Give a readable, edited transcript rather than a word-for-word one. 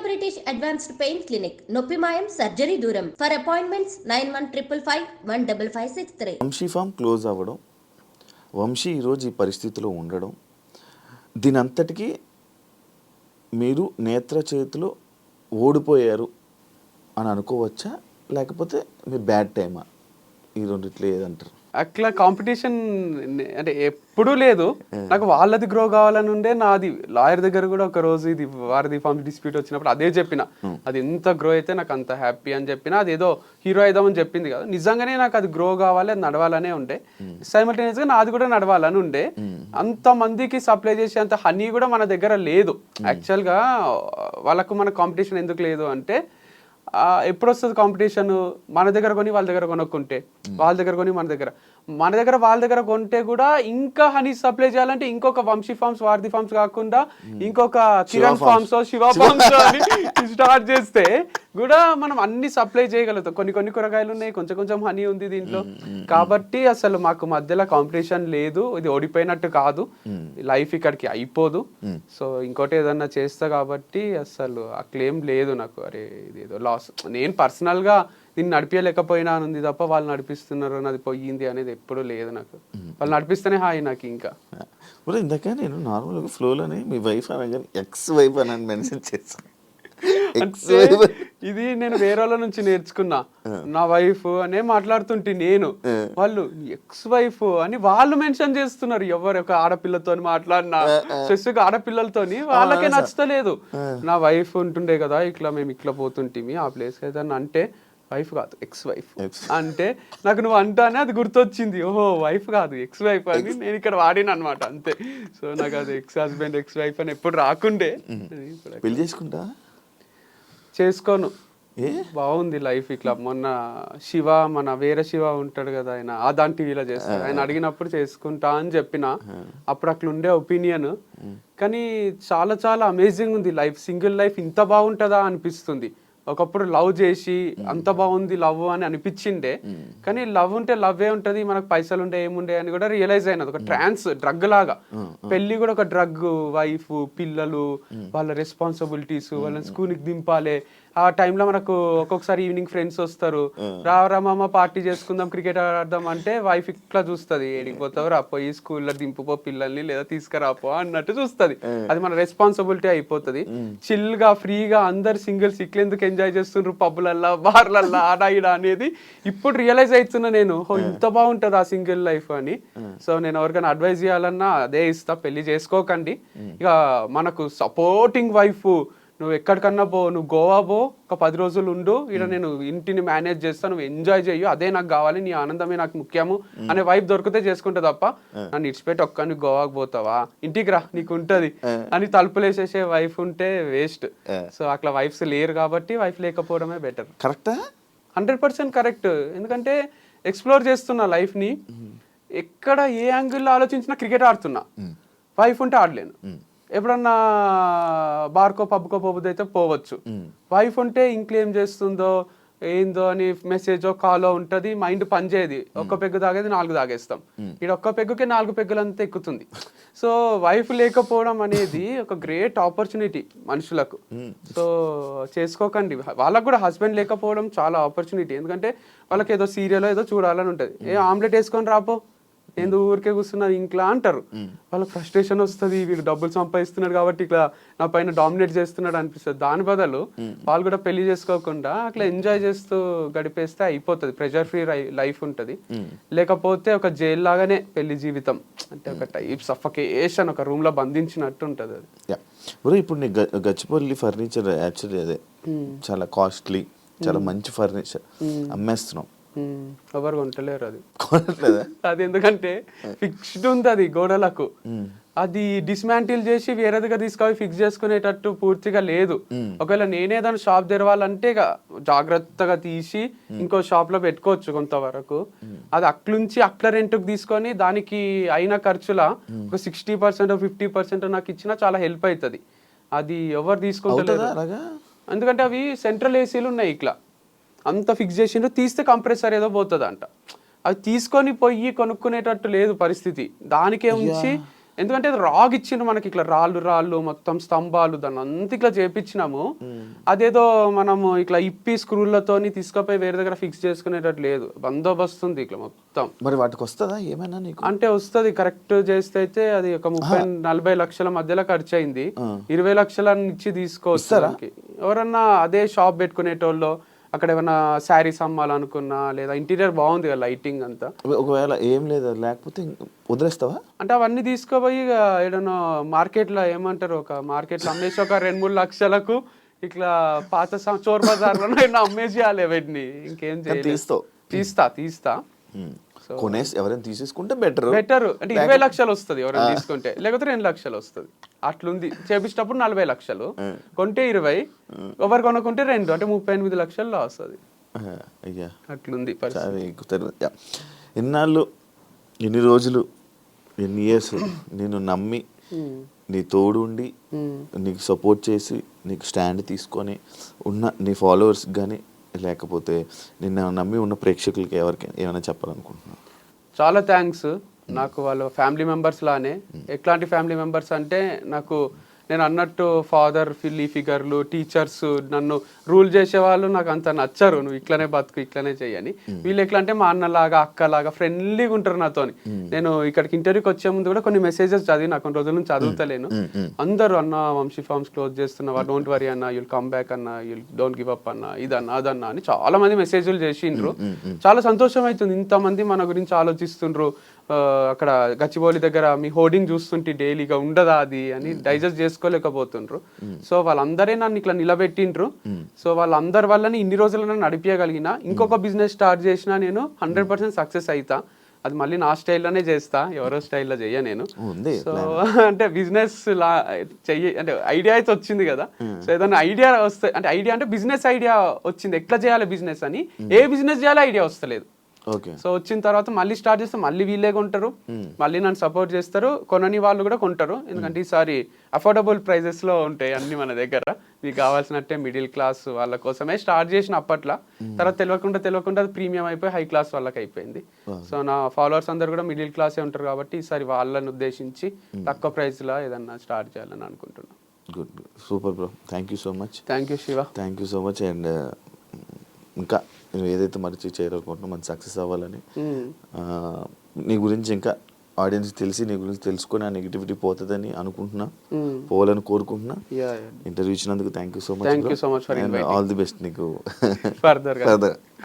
British advanced pain clinic, నొప్పి మాయం, surgery దూరం. For appointments 9155515563. Vamshi farm close అవ్వడం, వంశీ ఈరోజు ఈ పరిస్థితిలో ఉండడం, దీనంతటికీ మీరు నేత్ర చేతిలో ఓడిపోయారు అని అనుకోవచ్చా, లేకపోతే మీ బ్యాడ్ టైమా? ఈ రెండిట్లో ఏదంటారు? అట్లా కాంపిటీషన్ అంటే ఎప్పుడూ లేదు. నాకు వాళ్ళది గ్రో కావాలని ఉండే. నాది లాయర్ దగ్గర కూడా ఒక రోజు ఇది వారిది ఫార్మ్ డిస్ప్యూట్ వచ్చినప్పుడు అదే చెప్పిన, అది ఎంత గ్రో అయితే నాకు అంత హ్యాపీ అని చెప్పిన. అది ఏదో హీరో అయిదామని చెప్పింది కదా, నిజంగానే నాకు అది గ్రో కావాలి, అది నడవాలనే ఉండే. సైమల్టేనియస్గా నాది కూడా నడవాలని ఉండే. అంత మందికి సప్లై చేసే అంత హనీ కూడా మన దగ్గర లేదు. యాక్చువల్గా వాళ్ళకు మన కాంపిటీషన్ ఎందుకు లేదు అంటే, ఎప్పుడు వస్తుంది కాంపిటీషన్? మన దగ్గర కొని వాళ్ళ దగ్గర కొనుక్కుంటే, వాళ్ళ దగ్గర కొని మన దగ్గర వాళ్ళ దగ్గర కొంటే కూడా ఇంకా హనీ సప్లై చేయాలంటే ఇంకొక వంశీ ఫార్మ్స్, వారధి ఫార్మ్స్ కాకుండా ఇంకొక కిరణ్ ఫార్మ్స్, శివ ఫార్మ్స్ అని స్టార్ట్ చేస్తే కూడా మనం అన్ని సప్లై చేయగలుగుతాం. కొన్ని కూరగాయలు ఉన్నాయి, కొంచెం హనీ ఉంది దీంట్లో. కాబట్టి అసలు మాకు మధ్యలో కాంపిటీషన్ లేదు. ఇది ఓడిపోయినట్టు కాదు, లైఫ్ ఇక్కడికి అయిపోదు. సో ఇంకోటి ఏదన్నా చేస్తా కాబట్టి అసలు ఆ క్లెయిమ్ లేదు నాకు. అరే ఇది ఏదో లాస్, నేను పర్సనల్గా దీన్ని నడిపించలేకపోయినానుంది తప్ప వాళ్ళు నడిపిస్తున్నారు అది పోయింది అనేది ఎప్పుడూ లేదు నాకు. వాళ్ళు నడిపిస్తేనే హాయి నాకు. ఇంకా ఇందాక నేను నార్మల్గా ఫ్లోలోనే మీ వైఫ్ అనగానే ఎక్స్ వైఫ్ అని మెన్షన్ చేస్తాను. ఇది నేను వేరే వాళ్ళ నుంచి నేర్చుకున్నా. నా వైఫ్ అనే మాట్లాడుతుంటే నేను, వాళ్ళు ఎక్స్ వైఫ్ అని వాళ్ళు మెన్షన్ చేస్తున్నారు. ఎవరు ఒక ఆడపిల్లతో మాట్లాడినా, స్పెసిఫిక్ ఆడపిల్లలతోని వాళ్ళకే నచ్చలేదు. నా వైఫ్ ఉంటుండే కదా, ఇట్లా మేము ఇట్లా పోతుంటే ఆ ప్లేస్ ఏదన్నా అంటే, వైఫ్ కాదు ఎక్స్ వైఫ్ అంటే నాకు నువ్వు అంటానే అది గుర్తొచ్చింది. ఓహో వైఫ్ కాదు ఎక్స్ వైఫ్ అని నేను ఇక్కడ వాడిన అనమాట, అంతే. సో నాకు అది ఎక్స్ హస్బెండ్, ఎక్స్ వైఫ్ అని ఎప్పుడు రాకుండే. పెళ్లి చేసుకుంటా చేసుకోను, బాగుంది లైఫ్ ఇట్లా. మొన్న శివ, మన వేరే శివ ఉంటాడు కదా, ఆయన ఆదాన్ టీవీలో చేస్తాడు, ఆయన అడిగినప్పుడు చేసుకుంటా అని చెప్పిన. అప్పుడు అట్లా ఉండే ఒపీనియన్. కానీ చాలా చాలా అమేజింగ్ ఉంది లైఫ్. సింగిల్ లైఫ్ ఇంత బాగుంటుందా అనిపిస్తుంది. ఒకప్పుడు లవ్ చేసి అంత బాగుంది లవ్ అని అనిపించిండే, కానీ లవ్ ఉంటే లవ్వే ఉంటుంది, మనకు పైసలు ఉంటే ఏముండే అని కూడా రియలైజ్ అయినది. ఒక డ్రగ్ లాగా పెళ్లి కూడా ఒక డ్రగ్. వైఫ్, పిల్లలు, వాళ్ళ రెస్పాన్సిబిలిటీస్, వాళ్ళని స్కూల్కి దింపాలి. ఆ టైంలో మనకు ఒక్కొక్కసారి ఈవినింగ్ ఫ్రెండ్స్ వస్తారు, రావరా మామ పార్టీ చేసుకుందాం, క్రికెట్ ఆడదాం అంటే వైఫ్ ఇట్లా చూస్తుంది, ఏడిపోతావు రా, పోయి స్కూల్లో దింపుపో పిల్లల్ని, లేదా తీసుకురాపో అన్నట్టు చూస్తుంది. అది మన రెస్పాన్సిబిలిటీ అయిపోతుంది. చిల్గా ఫ్రీగా అందరు సింగిల్స్ ఇట్లెందుకు ఎంజాయ్ చేస్తుండ్రు పబ్బులల్లా, బార్లల్లా, ఆడా ఈడ అనేది ఇప్పుడు రియలైజ్ అవుతున్నా నేను. ఇంత బాగుంటుంది ఆ సింగిల్ లైఫ్ అని. సో నేను ఎవరికైనా అడ్వైజ్ చేయాలన్నా అదే ఇస్తా, పెళ్లి చేసుకోకండి. ఇక మనకు సపోర్టింగ్ వైఫ్, నువ్వు ఎక్కడికన్నా పో, నువ్వు గోవా పో, ఒక 10 రోజులు ఉండు, ఇక్కడ నేను ఇంటిని మేనేజ్ చేస్తా, నువ్వు ఎంజాయ్ చెయ్యు, అదే నాకు కావాలి, నీ ఆనందమే నాకు ముఖ్యము అనే వైఫ్ దొరికితే చేసుకుంటే తప్ప, నన్ను ఇడిచిపెట్టి ఒక్క నువ్వు గోవాకు పోతావా, ఇంటికి రా నీకు ఉంటది అని తలుపులేసేసే వైఫ్ ఉంటే వేస్ట్. సో అట్లా వైఫ్స్ లేరు కాబట్టి వైఫ్ లేకపోవడమే బెటర్. కరెక్టా? 100% కరెక్ట్. ఎందుకంటే ఎక్స్ప్లోర్ చేస్తున్నా లైఫ్ని. ఎక్కడ ఏ యాంగిల్లో ఆలోచించినా క్రికెట్ ఆడుతున్నా, వైఫ్ ఉంటే ఆడలేను. ఎప్పుడన్నా బార్కో పబ్కో పోబుద్ది అయితే పోవచ్చు. వైఫ్ ఉంటే ఇంకేం చేస్తుందో ఏందో అని మెసేజో కాలో ఉంటుంది, మైండ్ పనిచేయదు. ఒక్క పెగ్గు తాగేది 4 తాగేస్తాం, ఇక్కడ ఒక్క పెగ్గుకే 4 పెగ్గులంతా ఎక్కుతుంది. సో వైఫ్ లేకపోవడం అనేది ఒక గ్రేట్ ఆపర్చునిటీ మనుషులకు. సో చేసుకోకండి. వాళ్ళకు కూడా హస్బెండ్ లేకపోవడం చాలా ఆపర్చునిటీ. ఎందుకంటే వాళ్ళకి ఏదో సీరియల్ ఏదో చూడాలని ఉంటుంది, ఆమ్లెట్ వేసుకొని రాపో, ఎందుకు ఊరికే కూర్చున్నది ఇంట్లో అంటారు. వాళ్ళకి ఫ్రస్ట్రేషన్ వస్తుంది, వీడు డబ్బులు సంపాదిస్తున్నాడు కాబట్టి ఇట్లా నా పైన డామినేట్ చేస్తున్నాడు అనిపిస్తుంది. దాని బదులు వాళ్ళు కూడా పెళ్లి చేసుకోకుండా అట్లా ఎంజాయ్ చేస్తూ గడిపేస్తే అయిపోతుంది, ప్రెషర్ ఫ్రీ లైఫ్ ఉంటుంది. లేకపోతే ఒక జైలు లాగానే పెళ్లి జీవితం, అంటే ఒక టైప్ సఫకేషన్, ఒక రూమ్ లో బంధించినట్టు ఉంటుంది అది. ఇప్పుడు నీ గచ్చిపల్లి ఫర్నిచర్ యాక్చువల్లీ అదే చాలా కాస్ట్లీ, చాలా మంచి ఫర్నిచర్ అమ్మేస్తున్నాం, ఎవరు కొంటలేరు అది. అది ఎందుకంటే ఫిక్స్డ్ ఉంది అది గోడలకు, అది డిస్మాంటిల్ చేసి వేరే దగ్గర తీసుకొని ఫిక్స్ చేసుకునేటట్టు పూర్తిగా లేదు. ఒకవేళ నేనే దాని షాప్ తెరవాలంటే జాగ్రత్తగా తీసి ఇంకో షాప్ లో పెట్టుకోవచ్చు కొంతవరకు. అది అట్లుంచి అట్లా రెంట్కి తీసుకొని దానికి అయిన ఖర్చుల ఒక 60% 50% నాకు ఇచ్చినా చాలా హెల్ప్ అవుతుంది. అది ఎవరు తీసుకుంటారు, ఎందుకంటే అవి సెంట్రల్ ఏసీలు ఉన్నాయి, ఇట్లా అంత ఫిక్స్ చేసిండ్రు, తీస్తే కంప్రెసర్ ఏదో పోతుంది అంట. అవి తీసుకొని పోయి కొనుక్కునేటట్టు లేదు పరిస్థితి. దానికే ఉంచి ఎందుకంటే అది రాగ్ ఇచ్చిండ్రు మనకి, ఇట్లా రాళ్ళు మొత్తం స్తంభాలు దాన్ని అంత ఇట్లా చేపించినాము. అదేదో మనము ఇట్లా ఇప్పి స్క్రూలతోని తీసుకుపోయి వేరే దగ్గర ఫిక్స్ చేసుకునేటట్టు లేదు, బందోబస్తు ఉంది ఇట్లా మొత్తం. మరి వాటికి వస్తుందా ఏమైనా నీకు? అంటే వస్తుంది, కరెక్ట్ చేస్తే అయితే అది ఒక 30-40 లక్షల మధ్యలో ఖర్చు అయింది. 20 లక్షల ఇచ్చి తీసుకోవచ్చు. ఎవరన్నా అదే షాప్ పెట్టుకునేటోళ్ళు, అక్కడ ఏమైనా శారీస్ అమ్మాలనుకున్నా, లేదా ఇంటీరియర్ బాగుంది కదా లైటింగ్ అంతా, ఒకవేళ ఏం లేదు లేకపోతే వదిలేస్తావా? అంటే అవన్నీ తీసుకుపోయి ఏదైనా మార్కెట్లో ఏమంటారు, ఒక మార్కెట్లో అమ్మేసి ఒక 2-3 లక్షలకు ఇట్లా పాత చోర్ బజార్లో అమ్మేసేయాలి వీటిని. ఇంకేం చేయాలి? తీస్తా. కొనేసి ఎవరైనా తీసేసుకుంటే బెటర్. అంటే 20 లక్షలు వస్తుంది ఎవరైనా తీసుకుంటే, లేకపోతే 2 లక్షలు వస్తుంది. అట్లుంది. చేపించేటప్పుడు 40 లక్షలు, కొంటే 20, ఎవరు కొనుక్కుంటే 2, అంటే 38 లక్షల్లో వస్తుంది. అయ్యా అట్లుంది. ఎన్నాళ్ళు, ఎన్ని రోజులు, ఎన్ని ఇయర్స్ నేను నమ్మి నీ తోడు ఉండి నీకు సపోర్ట్ చేసి నీకు స్టాండ్ తీసుకొని ఉన్న నీ ఫాలోవర్స్ కానీ లేకపోతే నిన్న నమ్మి ఉన్న ప్రేక్షకులకి ఎవరికి ఏమైనా చెప్పాలనుకుంటున్నాను? చాలా థ్యాంక్స్. నాకు వాళ్ళ ఫ్యామిలీ మెంబర్స్ లానే. ఎట్లాంటి ఫ్యామిలీ మెంబర్స్ అంటే, నాకు నేను అన్నట్టు ఫాదర్ ఫిగర్లు, టీచర్స్, నన్ను రూల్ చేసేవాళ్ళు నాకు అంత నచ్చరు. నువ్వు ఇట్లనే బతుకు, ఇట్లనే చెయ్యని. వీళ్ళు ఎట్లా అంటే మా అన్నలాగా అక్కలాగా ఫ్రెండ్లీగా ఉంటారు నాతోని. నేను ఇక్కడికి ఇంటర్వ్యూకి వచ్చే ముందు కూడా కొన్ని మెసేజెస్ చదివి కొన్ని రోజుల నుంచి చదువుతలేను. అందరూ అన్న వంశీ ఫార్మ్స్ క్లోజ్ చేస్తున్నావా, డోంట్ వరీ అన్న, యుల్ కమ్ బ్యాక్ అన్న, యుల్ డోంట్ గివ్ అప్ అన్న, ఇదన్నా అదన్నా అని చాలా మంది మెసేజ్లు చేసిండ్రు. చాలా సంతోషం అవుతుంది, ఇంతమంది మన గురించి ఆలోచిస్తుండ్రు. అక్కడ గచ్చిబౌలి దగ్గర మీ హోర్డింగ్ చూస్తుంటే డైలీగా ఉండదా అది అని డైజెస్ట్ చేసుకోలేకపోతుండ్రు. సో వాళ్ళందరే నన్ను ఇట్లా నిలబెట్టిండ్రు. సో వాళ్ళందరి వల్లనే ఇన్ని రోజులు నన్ను నడిపించగలిగిన. ఇంకొక బిజినెస్ స్టార్ట్ చేసినా నేను 100% సక్సెస్ అవుతా. అది మళ్ళీ నా స్టైల్లోనే చేస్తా, ఎవరో స్టైల్లో చెయ్య నేను. సో అంటే బిజినెస్ లా చెయ్యి అంటే ఐడియా అయితే వచ్చింది కదా. సో ఏదైనా ఐడియా వస్తే, అంటే ఐడియా అంటే బిజినెస్ ఐడియా వచ్చింది, ఎట్లా చేయాలి బిజినెస్ అని. ఏ బిజినెస్ చేయాలో ఐడియా వస్తలేదు. సో వచ్చిన తర్వాత మళ్ళీ స్టార్ట్ చేస్తే మళ్ళీ వీళ్ళే కొంటారు, మళ్ళీ నన్ను సపోర్ట్ చేస్తారు. కొనని వాళ్ళు కూడా కొంటారు, ఎందుకంటే ఈసారి అఫోర్డబుల్ ప్రైజెస్ లో ఉంటాయి అన్ని మన దగ్గర. మీకు కావాల్సినట్టే మిడిల్ క్లాస్ వాళ్ళ కోసమే స్టార్ట్ చేసిన అప్పట్లో. తర్వాత తెలియకుండా అది ప్రీమియం అయిపోయి హై క్లాస్ వాళ్ళకి అయిపోయింది. సో నా ఫాలోవర్స్ అందరు కూడా మిడిల్ క్లాసే ఉంటారు కాబట్టి ఈసారి వాళ్ళని ఉద్దేశించి తక్కువ ప్రైస్ లో ఏదన్నా స్టార్ట్ చేయాలని అనుకుంటున్నాను. Good, super bro. Thank you so much. Thank you Shiva. Thank you so much. And ఇంకా నువ్వు ఏదైతే మరిచి చేయాలనుకుంటున్నావు మంచి సక్సెస్ అవ్వాలని, నీ గురించి ఇంకా ఆడియన్స్ తెలిసి నీ గురించి తెలుసుకొని ఆ నెగిటివిటీ పోతుందని అనుకుంటున్నా, పోవాలని కోరుకుంటున్నా. ఇంటర్వ్యూ ఇచ్చినందుకు thank you so much. Thank you so much for inviting. All the best నీకు ఫర్దర్.